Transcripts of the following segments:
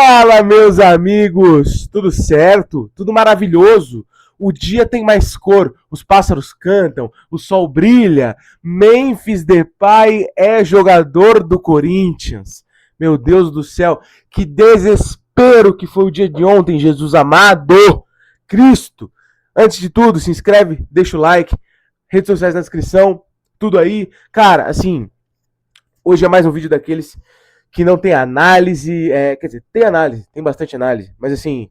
Fala, meus amigos! Tudo certo? Tudo maravilhoso? O dia tem mais cor, os pássaros cantam, o sol brilha. Memphis Depay é jogador do Corinthians. Meu Deus do céu, que desespero que foi o dia de ontem, Jesus amado! Cristo! Antes de tudo, se inscreve, deixa o like, redes sociais na descrição, tudo aí. Cara, assim, hoje é mais um vídeo daqueles que não tem análise, quer dizer, tem análise, tem bastante análise, mas assim,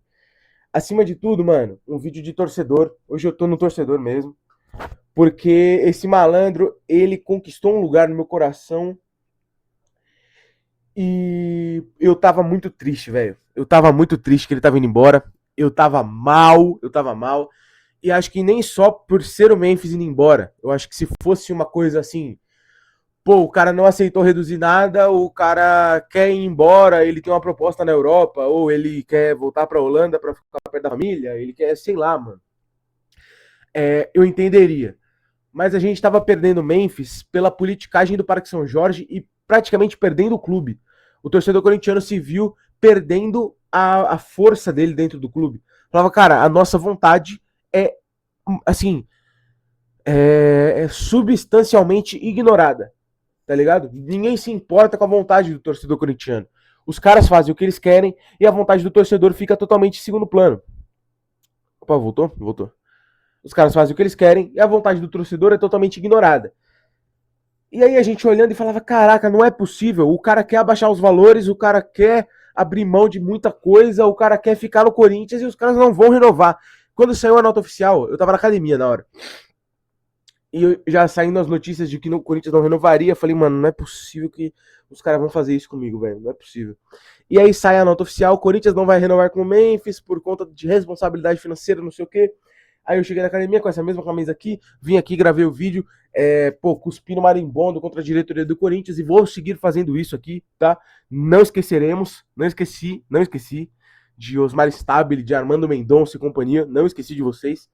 acima de tudo, mano, um vídeo de torcedor. Hoje eu tô no torcedor mesmo, porque esse malandro, ele conquistou um lugar no meu coração e eu tava muito triste, velho. Eu tava muito triste que ele tava indo embora, eu tava mal, e acho que nem só por ser o Memphis indo embora, eu acho que se fosse uma coisa assim, pô, o cara não aceitou reduzir nada, o cara quer ir embora, ele tem uma proposta na Europa, ou ele quer voltar pra Holanda pra ficar perto da família, ele quer, sei lá, mano. Eu entenderia. Mas a gente tava perdendo Memphis pela politicagem do Parque São Jorge e praticamente perdendo o clube. O torcedor corintiano se viu perdendo a força dele dentro do clube. Falava, cara, a nossa vontade é, assim, é substancialmente ignorada. Tá ligado? Ninguém se importa com a vontade do torcedor corintiano. Os caras fazem o que eles querem e a vontade do torcedor fica totalmente em segundo plano. Opa, voltou? Voltou. Os caras fazem o que eles querem e a vontade do torcedor é totalmente ignorada. E aí a gente olhando e falava, caraca, não é possível. O cara quer abaixar os valores, o cara quer abrir mão de muita coisa, o cara quer ficar no Corinthians e os caras não vão renovar. Quando saiu a nota oficial, eu tava na academia na hora. E já saindo as notícias de que o Corinthians não renovaria, eu falei, mano, não é possível que os caras vão fazer isso comigo, velho, não é possível. E aí sai a nota oficial, o Corinthians não vai renovar com o Memphis por conta de responsabilidade financeira, não sei o quê. Aí eu cheguei na academia com essa mesma camisa aqui, vim aqui, gravei o vídeo, cuspindo marimbondo contra a diretoria do Corinthians e vou seguir fazendo isso aqui, tá? Não esqueceremos, não esqueci de Osmar Stabile, de Armando Mendonça e companhia, não esqueci de vocês.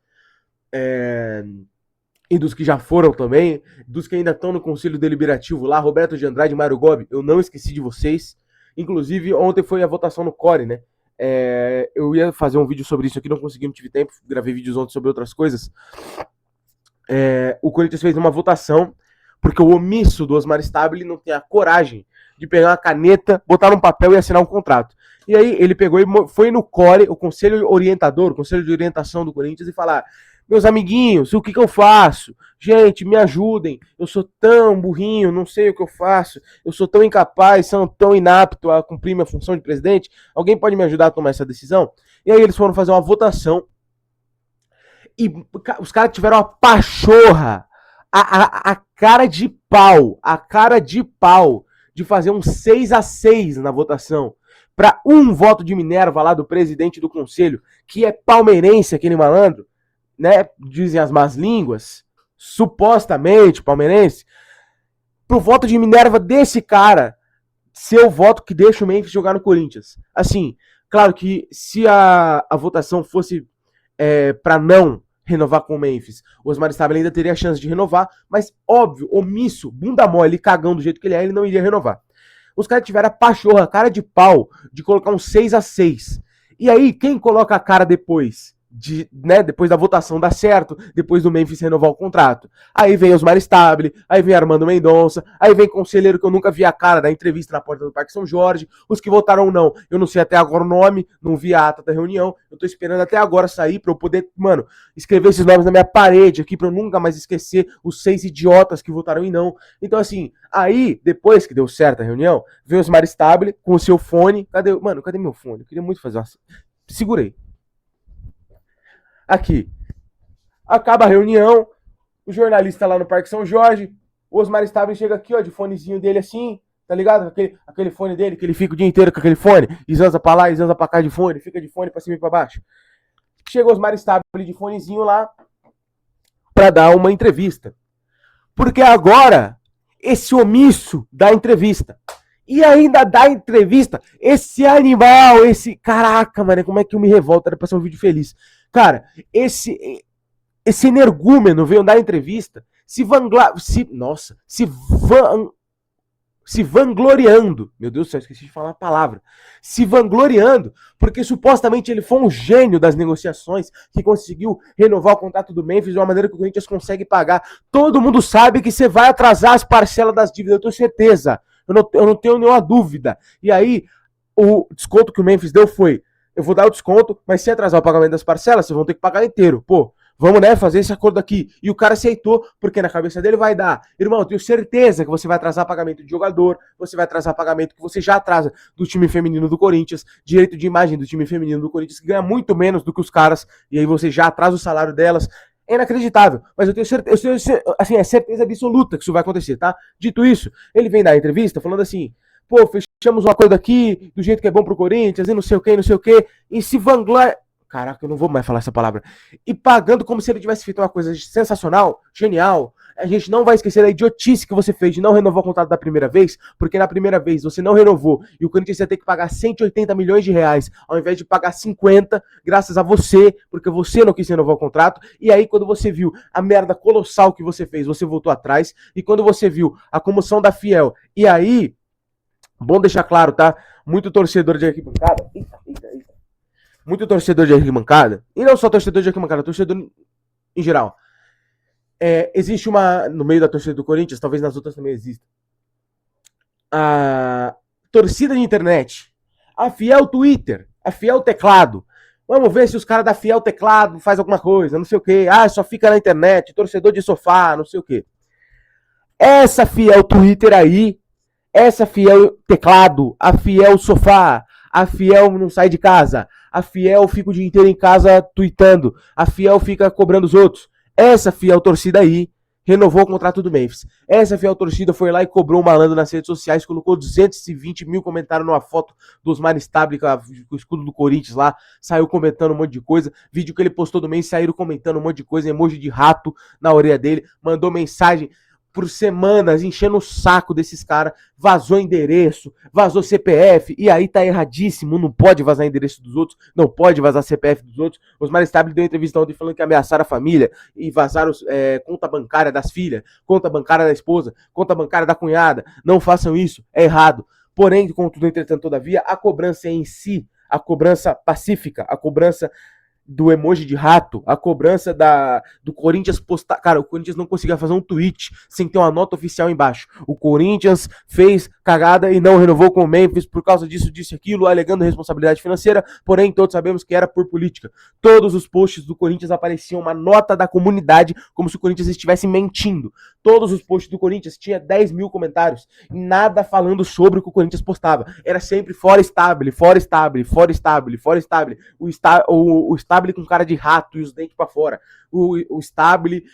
E dos que já foram também, dos que ainda estão no Conselho Deliberativo lá, Roberto de Andrade e Mário Gobi, eu não esqueci de vocês. Inclusive, ontem foi a votação no Core, né? Eu ia fazer um vídeo sobre isso aqui, não consegui, não tive tempo, gravei vídeos ontem sobre outras coisas. O Corinthians fez uma votação, porque o omisso do Osmar Stabile não tem a coragem de pegar uma caneta, botar num papel e assinar um contrato. E aí ele pegou e foi no Core, o Conselho Orientador, o Conselho de Orientação do Corinthians, e falar: meus amiguinhos, o que eu faço? Gente, me ajudem. Eu sou tão burrinho, não sei o que eu faço. Eu sou tão incapaz, sou tão inapto a cumprir minha função de presidente. Alguém pode me ajudar a tomar essa decisão? E aí eles foram fazer uma votação. E os caras tiveram uma pachorra, a cara de pau, de fazer um 6-6 na votação. Para um voto de Minerva lá do presidente do conselho, que é palmeirense, aquele malandro, né, dizem as más línguas, supostamente palmeirense, pro voto de Minerva desse cara ser o voto que deixa o Memphis jogar no Corinthians. Assim, claro que se a votação fosse para não renovar com o Memphis, o Osmar Stabile ainda teria a chance de renovar, mas óbvio, omisso, bunda mole, cagão do jeito que ele não iria renovar. Os caras tiveram a pachorra, cara de pau, de colocar um 6-6. E aí, quem coloca a cara depois? Depois da votação dar certo, depois do Memphis renovar o contrato. Aí vem Osmar Stabile, aí vem Armando Mendonça, aí vem conselheiro que eu nunca vi a cara da entrevista na porta do Parque São Jorge, os que votaram não, eu não sei até agora o nome, não vi a ata da reunião, eu tô esperando até agora sair pra eu poder, mano, escrever esses nomes na minha parede aqui pra eu nunca mais esquecer os 6 idiotas que votaram em não. Então assim, aí, depois que deu certo a reunião, veio Osmar Stabile com o seu fone, cadê meu fone? Eu queria muito fazer uma... Segurei. Aqui. Acaba a reunião, o jornalista lá no Parque São Jorge, o Osmar Stabile chega aqui, ó, de fonezinho dele assim, tá ligado? Aquele fone dele, que ele fica o dia inteiro com aquele fone, zanza pra lá, zanza pra cá de fone, fica de fone pra cima e pra baixo. Chega o Osmar Stabile de fonezinho lá pra dar uma entrevista. Porque agora, esse omisso dá entrevista. E ainda dá entrevista, esse animal, esse... Caraca, mano, como é que eu me revolto? Era pra ser um vídeo feliz. Cara, esse energúmeno veio dar entrevista, se se vangloriando, meu Deus do céu, esqueci de falar a palavra, se vangloriando, porque supostamente ele foi um gênio das negociações, que conseguiu renovar o contrato do Memphis de uma maneira que o Corinthians consegue pagar. Todo mundo sabe que você vai atrasar as parcelas das dívidas, eu tenho certeza, eu não tenho nenhuma dúvida. E aí, o desconto que o Memphis deu foi, eu vou dar o desconto, mas se atrasar o pagamento das parcelas, vocês vão ter que pagar inteiro. Pô, vamos, né, fazer esse acordo aqui. E o cara aceitou, porque na cabeça dele vai dar. Irmão, eu tenho certeza que você vai atrasar pagamento de jogador, você vai atrasar pagamento que você já atrasa do time feminino do Corinthians, direito de imagem do time feminino do Corinthians, que ganha muito menos do que os caras, e aí você já atrasa o salário delas. É inacreditável, mas eu tenho certeza, assim, é certeza absoluta que isso vai acontecer, tá? Dito isso, ele vem dar entrevista falando assim, pô, fechamos um acordo aqui, do jeito que é bom pro Corinthians, e não sei o que, e se vangloria... Caraca, eu não vou mais falar essa palavra. E pagando como se ele tivesse feito uma coisa sensacional, genial. A gente não vai esquecer da idiotice que você fez de não renovar o contrato da primeira vez, porque na primeira vez você não renovou e o Corinthians ia ter que pagar 180 milhões de reais, ao invés de pagar 50, graças a você, porque você não quis renovar o contrato. E aí, quando você viu a merda colossal que você fez, você voltou atrás. E quando você viu a comoção da Fiel, e aí, bom deixar claro, tá? Muito torcedor de arquibancada. Muito torcedor de arquibancada, e não só torcedor de arquibancada, torcedor em geral. Existe uma, no meio da torcida do Corinthians, talvez nas outras também exista, a torcida de internet, a Fiel Twitter, a Fiel Teclado. Vamos ver se os caras da Fiel Teclado faz alguma coisa, não sei o que. Ah, só fica na internet, torcedor de sofá, não sei o que. Essa Fiel Twitter aí, essa Fiel Teclado, a Fiel Sofá, a Fiel não sai de casa, a Fiel fica o dia inteiro em casa tweetando, a Fiel fica cobrando os outros. Essa Fiel torcida aí renovou o contrato do Memphis. Essa Fiel torcida foi lá e cobrou um malandro nas redes sociais, colocou 220 mil comentários numa foto do Osmar Stabile com o escudo do Corinthians lá, saiu comentando um monte de coisa. Vídeo que ele postou do Memphis, saíram comentando um monte de coisa, emoji de rato na orelha dele, mandou mensagem por semanas, enchendo o saco desses caras, vazou endereço, vazou CPF, e aí tá erradíssimo, não pode vazar endereço dos outros, não pode vazar CPF dos outros. Osmar Stabile deu entrevista ontem falando que ameaçaram a família, e vazaram conta bancária das filhas, conta bancária da esposa, conta bancária da cunhada. Não façam isso, é errado. Porém, contudo, entretanto, todavia, a cobrança em si, a cobrança pacífica, a cobrança do emoji de rato, a cobrança do Corinthians postar. Cara, o Corinthians não conseguia fazer um tweet sem ter uma nota oficial embaixo. O Corinthians fez cagada e não renovou com o Memphis por causa disso, disso e aquilo, alegando responsabilidade financeira, porém todos sabemos que era por política. Todos os posts do Corinthians apareciam uma nota da comunidade, como se o Corinthians estivesse mentindo. Todos os posts do Corinthians tinha 10 mil comentários, nada falando sobre o que o Corinthians postava. Era sempre fora Stabile, fora Stabile, fora Stabile, fora Stabile. O Stabile com cara de rato e os dentes pra fora. O Stabile,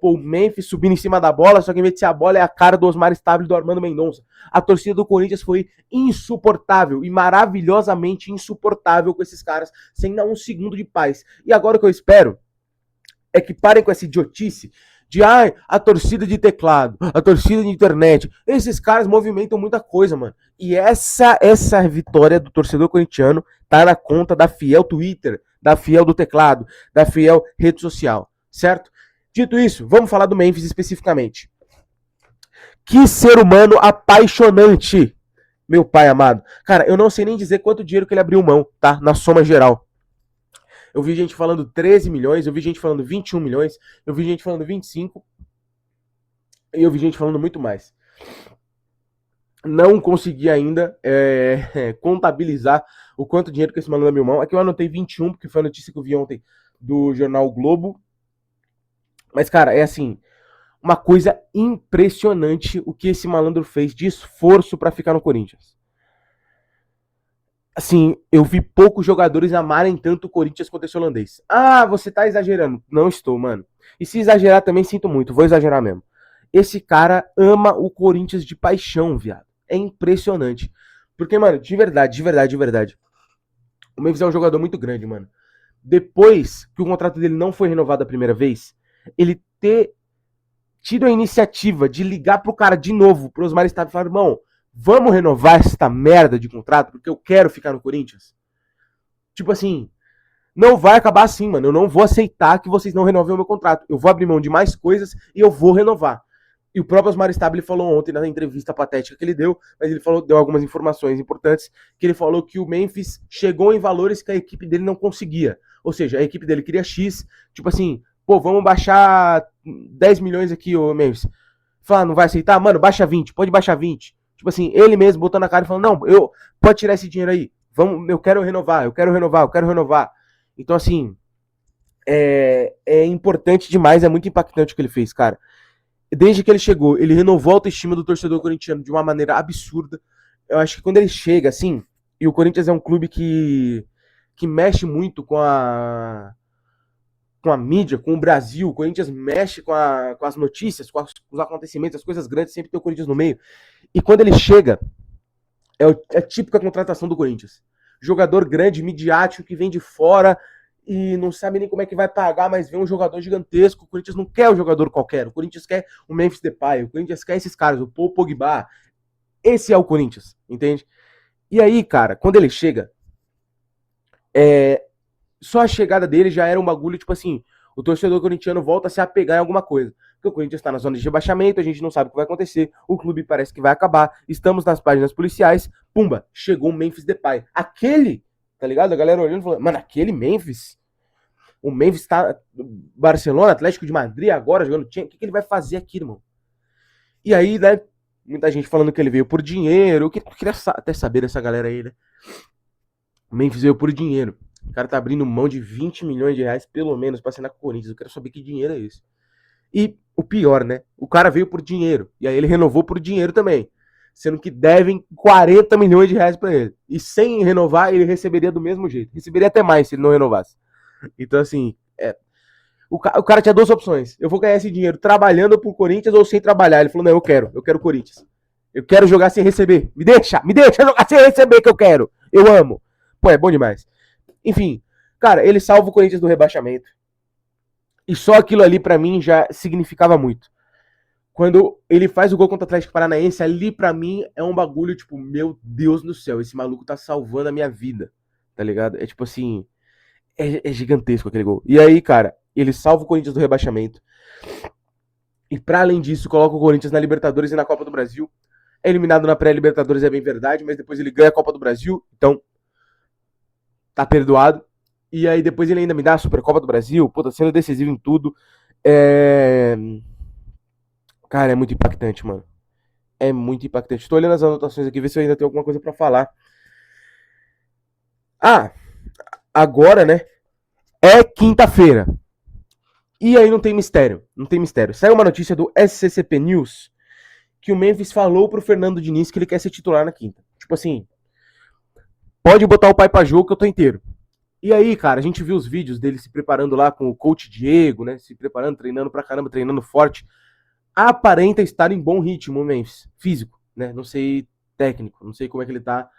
o Memphis subindo em cima da bola, só que em vez de ser a bola é a cara do Osmar Stabile do Armando Mendonça. A torcida do Corinthians foi insuportável e maravilhosamente insuportável com esses caras, sem dar um segundo de paz. E agora o que eu espero é que parem com essa idiotice de a torcida de teclado, a torcida de internet. Esses caras movimentam muita coisa, mano. E essa vitória do torcedor corintiano tá na conta da Fiel Twitter, da Fiel do teclado, da Fiel rede social, certo? Dito isso, vamos falar do Memphis especificamente. Que ser humano apaixonante, meu pai amado. Cara, eu não sei nem dizer quanto dinheiro que ele abriu mão, tá? Na soma geral. Eu vi gente falando 13 milhões, eu vi gente falando 21 milhões, eu vi gente falando 25 e eu vi gente falando muito mais. Não consegui ainda contabilizar o quanto dinheiro que esse malandro abriu mão. Aqui eu anotei 21, porque foi a notícia que eu vi ontem do jornal o Globo. Mas, cara, é assim, uma coisa impressionante o que esse malandro fez de esforço pra ficar no Corinthians. Assim, eu vi poucos jogadores amarem tanto o Corinthians quanto esse holandês. Ah, você tá exagerando. Não estou, mano. E se exagerar também sinto muito, vou exagerar mesmo. Esse cara ama o Corinthians de paixão, viado. É impressionante. Porque, mano, de verdade. O Memphis é um jogador muito grande, mano. Depois que o contrato dele não foi renovado a primeira vez, ele ter tido a iniciativa de ligar pro cara de novo, pro Osmar Stabile e falar, irmão, vamos renovar esta merda de contrato, porque eu quero ficar no Corinthians. Tipo assim, não vai acabar assim, mano. Eu não vou aceitar que vocês não renovem o meu contrato. Eu vou abrir mão de mais coisas e eu vou renovar. E o próprio Osmar Stabile falou ontem na entrevista patética que ele deu, mas ele falou, deu algumas informações importantes, que ele falou que o Memphis chegou em valores que a equipe dele não conseguia. Ou seja, a equipe dele queria X, tipo assim, pô, vamos baixar 10 milhões aqui, ô Memphis. Fala, não vai aceitar? Mano, baixa 20, pode baixar 20. Tipo assim, ele mesmo botando a cara e falando, não, pode tirar esse dinheiro aí. Vamos, eu quero renovar, eu quero renovar, eu quero renovar. Então, assim, é importante demais, é muito impactante o que ele fez, cara. Desde que ele chegou, ele renovou a autoestima do torcedor corintiano de uma maneira absurda. Eu acho que quando ele chega, assim, e o Corinthians é um clube que mexe muito com a mídia, com o Brasil, o Corinthians mexe com as notícias, com os acontecimentos, as coisas grandes, sempre tem o Corinthians no meio. E quando ele chega, é a típica contratação do Corinthians. Jogador grande, midiático, que vem de fora e não sabe nem como é que vai pagar, mas vê um jogador gigantesco. O Corinthians não quer um jogador qualquer. O Corinthians quer o Memphis Depay, o Corinthians quer esses caras, o Paul Pogba. Esse é o Corinthians, entende? E aí, cara, quando ele chega, só a chegada dele já era um bagulho, tipo assim, o torcedor corintiano volta a se apegar em alguma coisa. Porque o Corinthians está na zona de rebaixamento, a gente não sabe o que vai acontecer, o clube parece que vai acabar, estamos nas páginas policiais, pumba, chegou o Memphis Depay. Aquele, tá ligado? A galera olhando e falando, mano, aquele Memphis? O Memphis tá Barcelona, Atlético de Madrid agora jogando, o que ele vai fazer aqui, irmão? E aí, né, muita gente falando que ele veio por dinheiro, eu queria até saber dessa galera aí, né? O Memphis veio por dinheiro. O cara tá abrindo mão de 20 milhões de reais, pelo menos, pra assinar com o Corinthians. Eu quero saber que dinheiro é esse. E o pior, né? O cara veio por dinheiro. E aí ele renovou por dinheiro também. Sendo que devem 40 milhões de reais pra ele. E sem renovar, ele receberia do mesmo jeito. Receberia até mais se ele não renovasse. Então, assim, o cara tinha duas opções. Eu vou ganhar esse dinheiro trabalhando pro Corinthians ou sem trabalhar. Ele falou, não, eu quero o Corinthians. Eu quero jogar sem receber. Me deixa jogar sem receber que eu quero. Eu amo. Pô, é bom demais. Enfim, cara, ele salva o Corinthians do rebaixamento. E só aquilo ali pra mim já significava muito. Quando ele faz o gol contra o Atlético Paranaense, ali pra mim é um bagulho tipo, meu Deus do céu, esse maluco tá salvando a minha vida, tá ligado? É tipo assim, é gigantesco aquele gol. E aí, cara, ele salva o Corinthians do rebaixamento. E pra além disso, coloca o Corinthians na Libertadores e na Copa do Brasil. É eliminado na pré-Libertadores, é bem verdade, mas depois ele ganha a Copa do Brasil, então tá perdoado. E aí depois ele ainda me dá a Supercopa do Brasil, pô, tá sendo decisivo em tudo. Cara, é muito impactante, mano. É muito impactante. Tô olhando as anotações aqui, ver se eu ainda tenho alguma coisa pra falar. Ah, agora, né? É quinta-feira. E aí não tem mistério. Não tem mistério. Saiu uma notícia do SCCP News que o Memphis falou pro Fernando Diniz que ele quer ser titular na quinta. Tipo assim, pode botar o pai pra jogo que eu tô inteiro. E aí, cara, a gente viu os vídeos dele se preparando lá com o coach Diego, né? Se preparando, treinando pra caramba, treinando forte. Aparenta estar em bom ritmo, o Memphis. Físico, né? Não sei técnico, não sei como é que ele tá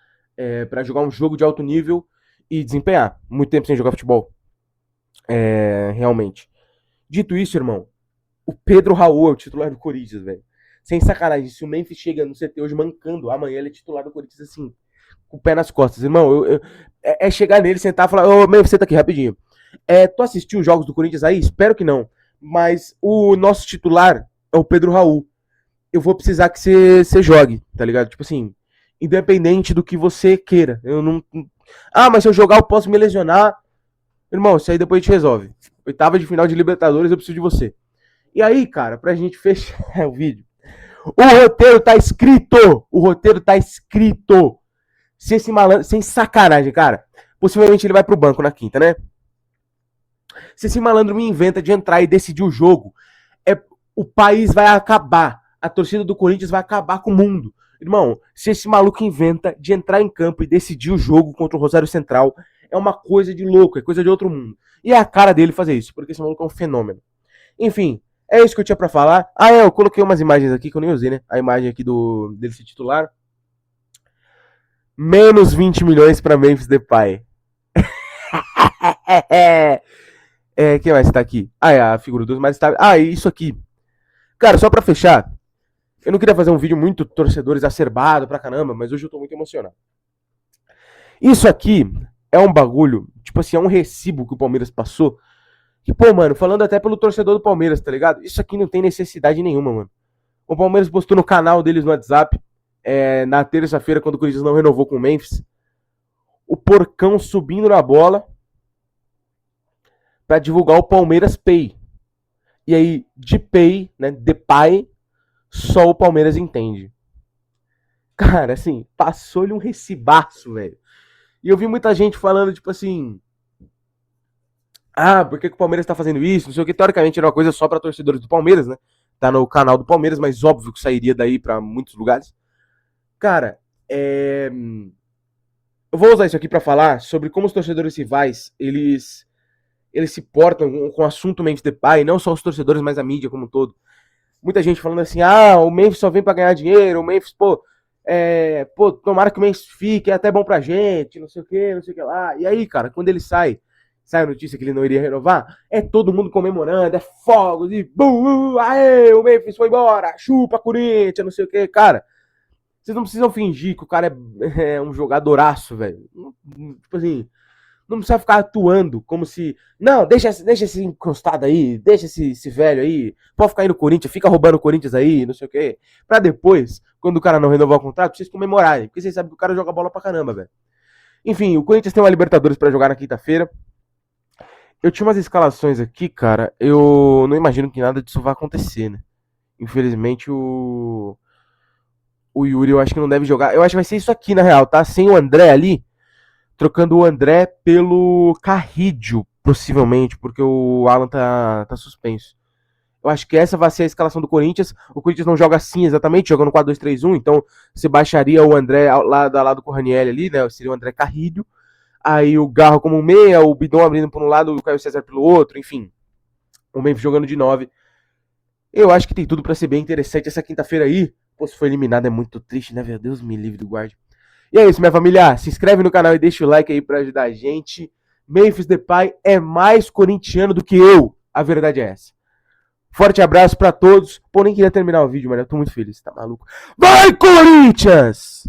pra jogar um jogo de alto nível e desempenhar. Muito tempo sem jogar futebol. Realmente. Dito isso, irmão, o Pedro Raul é o titular do Corinthians, velho. Sem sacanagem, se o Memphis chega no CT hoje mancando, amanhã ele é titular do Corinthians assim, com o pé nas costas. Irmão, é chegar nele, sentar e falar, ô, Memphis, senta aqui rapidinho. Tu assistiu os jogos do Corinthians aí? Espero que não. Mas o nosso titular é o Pedro Raul. Eu vou precisar que você jogue, tá ligado? Tipo assim, independente do que você queira. Eu não. Ah, mas se eu jogar eu posso me lesionar. Irmão, isso aí depois a gente resolve. Oitava de final de Libertadores, eu preciso de você. E aí, cara, pra gente fechar o vídeo. O roteiro tá escrito! O roteiro tá escrito! Se esse malandro. Sem sacanagem, cara. Possivelmente ele vai pro banco na quinta, né? Se esse malandro me inventa de entrar e decidir o jogo, o país vai acabar. A torcida do Corinthians vai acabar com o mundo. Irmão, se esse maluco inventa de entrar em campo e decidir o jogo contra o Rosário Central, é uma coisa de louco, é coisa de outro mundo. E é a cara dele fazer isso, porque esse maluco é um fenômeno. Enfim, é isso que eu tinha pra falar. Eu coloquei umas imagens aqui que eu nem usei, né? A imagem aqui dele ser titular. Menos 20 milhões pra Memphis Depay. Quem mais tá aqui? É a figura dos mais estáveis. Isso aqui. Cara, só pra fechar, eu não queria fazer um vídeo muito torcedor exacerbado pra caramba, mas hoje eu tô muito emocionado. Isso aqui é um bagulho, tipo assim, é um recibo que o Palmeiras passou. Que, pô, mano, falando até pelo torcedor do Palmeiras, tá ligado? Isso aqui não tem necessidade nenhuma, mano. O Palmeiras postou no canal deles no WhatsApp, na terça-feira, quando o Corinthians não renovou com o Memphis, o Porcão subindo na bola para divulgar o Palmeiras Pay. E aí, de Pay, né, de Pai, só o Palmeiras entende. Cara, assim, passou-lhe um recibaço, velho. E eu vi muita gente falando, tipo assim, por que o Palmeiras tá fazendo isso? Não sei o que. Teoricamente era uma coisa só pra torcedores do Palmeiras, né? Tá no canal do Palmeiras, mas óbvio que sairia daí pra muitos lugares. Cara, eu vou usar isso aqui pra falar sobre como os torcedores rivais, eles se portam com o assunto Memphis Depay, não só os torcedores, mas a mídia como um todo. Muita gente falando assim, o Memphis só vem pra ganhar dinheiro, o Memphis, tomara que o Memphis fique, é até bom pra gente, não sei o que lá. E aí, cara, quando ele sai a notícia que ele não iria renovar, é todo mundo comemorando, é fogos, e aê, o Memphis foi embora, chupa Corinthians, não sei o que. Cara, vocês não precisam fingir que o cara é um jogadoraço, velho. Tipo assim, não precisa ficar atuando como se. Não, deixa esse encostado aí, deixa esse velho aí, pode ficar aí no Corinthians, fica roubando o Corinthians aí, não sei o quê. Pra depois, quando o cara não renovar o contrato, vocês comemorarem, porque vocês sabem que o cara joga bola pra caramba, velho. Enfim, o Corinthians tem uma Libertadores pra jogar na quinta-feira. Eu tinha umas escalações aqui, cara, eu não imagino que nada disso vai acontecer, né? Infelizmente o Yuri eu acho que não deve jogar. Eu acho que vai ser isso aqui, na real, tá? Sem o André ali, trocando o André pelo Carrídio, possivelmente, porque o Alan tá suspenso. Eu acho que essa vai ser a escalação do Corinthians. O Corinthians não joga assim exatamente, joga no 4-2-3-1, então você baixaria o André lá do Corranielli ali, né? Seria o André Carrilho. Aí o Garro como meia, o Bidon abrindo por um lado, o Caio César pelo outro, enfim. O Memphis jogando de 9. Eu acho que tem tudo para ser bem interessante essa quinta-feira aí. Pô, se for eliminado é muito triste, né, velho? Deus me livre do guarde. E é isso, minha família. Se inscreve no canal e deixa o like aí pra ajudar a gente. Memphis Depay é mais corintiano do que eu. A verdade é essa. Forte abraço pra todos. Pô, nem queria terminar o vídeo, mano. Eu tô muito feliz, tá maluco? Vai, Corinthians!